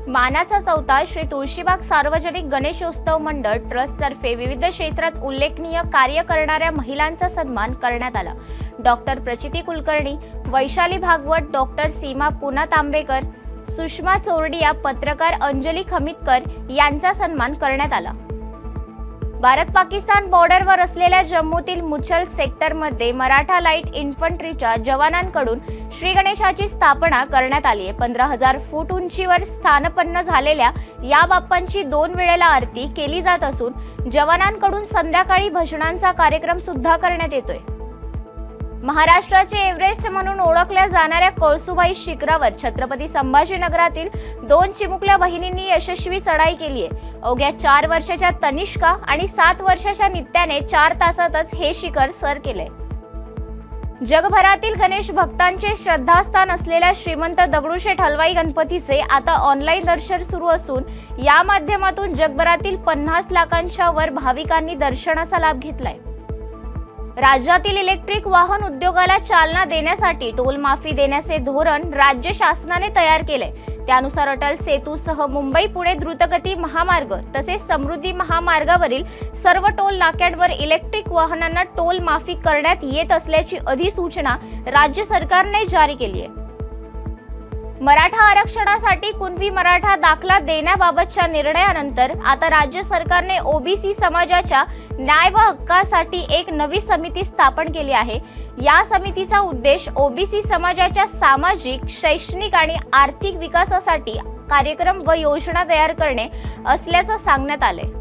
मानाचा चौथा श्री तुळशीबाग सार्वजनिक गणेशोत्सव मंडळ ट्रस्ट तर्फे विविध क्षेत्रात उल्लेखनीय कार्य करणाऱ्या महिलांचा सन्मान करण्यात आला। डॉक्टर प्रचिती कुलकर्णी, वैशाली भागवत, डॉक्टर सीमा पुना तांबेकर, सुषमा चोरडिया, पत्रकार अंजली खमितकर यांचा सन्मान करण्यात आला। भारत-पाकिस्तान बॉर्डरवर असलेल्या जम्मूतील मुचल सेक्टरमध्ये मराठा लाईट इन्फंट्रीच्या जवानांकडून श्री गणेशाची स्थापना करण्यात आली आहे। 15,000 फूट उंचीवर स्थानपन्न झालेल्या या बाप्पांची 2 वेळेला आरती केली जात असून जवानांकडून संध्याकाळी भजनांचा कार्यक्रम सुद्धा करण्यात येतोय। महाराष्ट्राचे एव्हरेस्ट म्हणून ओळखल्या जाणाऱ्या कळसुबाई शिखरावर छत्रपती संभाजीनगरातील 2 चिमुकल्या बहिणींनी यशस्वी चढाई केली आहे। अवघ्या 4 वर्षाच्या तनिष्का आणि 7 वर्षाच्या नित्याने 4 तासातच हे शिखर सर केले। जगभरातील गणेश भक्तांचे श्रद्धास्थान असलेल्या श्रीमंत दगडूशेठ हलवाई गणपतीचे आता ऑनलाईन दर्शन सुरू असून या माध्यमातून जगभरातील 50 लाखांच्या वर भाविकांनी दर्शनाचा लाभ घेतलाय। राज्यातील इलेक्ट्रिक वाहन उद्योगाला चालना देण्यासाठी टोल माफी देण्याचे धोरण राज्य शासनाने तयार केले। त्यानुसार अटल सेतूसह मुंबई-पुणे द्रुतगती महामार्ग तसेच समृद्धी महामार्गावरील सर्व टोल नाक्यांवर इलेक्ट्रिक वाहनांना टोल माफी करण्यात येत असल्याची अधिसूचना राज्य सरकारने जारी केली आहे। मराठा आरक्षणासाठी कुणबी मराठा दाखला देण्याबाबतच्या निर्णयानंतर आता राज्य सरकारने ओबीसी समाजाच्या न्याय व हक्कासाठी एक नवी समिती स्थापन केली आहे। या समितीचा उद्देश ओबीसी समाजाच्या सामाजिक, शैक्षणिक आणि आर्थिक विकासासाठी कार्यक्रम व योजना तयार करणे असल्याचं सांगण्यात आले।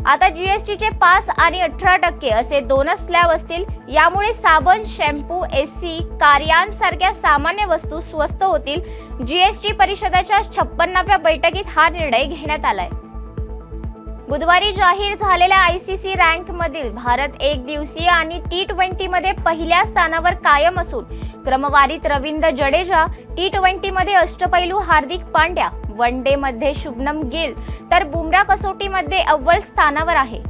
आता जीएसटीचे 5 आणि 18% असे 2 स्लॅब असतील। यामुळे साबण, शॅम्पू, एसी, कार यांसारख्या सामान्य वस्तू स्वस्त होतील। जीएसटी परिषदेच्या 56व्या बैठकीत हा निर्णय घेण्यात आलाय। बुधवारी जाहीर झालेल्या आयसीसी रँक मधील भारत 1 दिवसीय आणि T20 मध्ये पहिल्या स्थानावर कायम असून क्रमवारीत रवींद्र जडेजा, T20 मध्ये अष्टपैलू हार्दिक पांड्या, वन डे मध्ये शुभमन गिल तर बुमराह कसोटी मध्ये अव्वल स्थानावर आहे।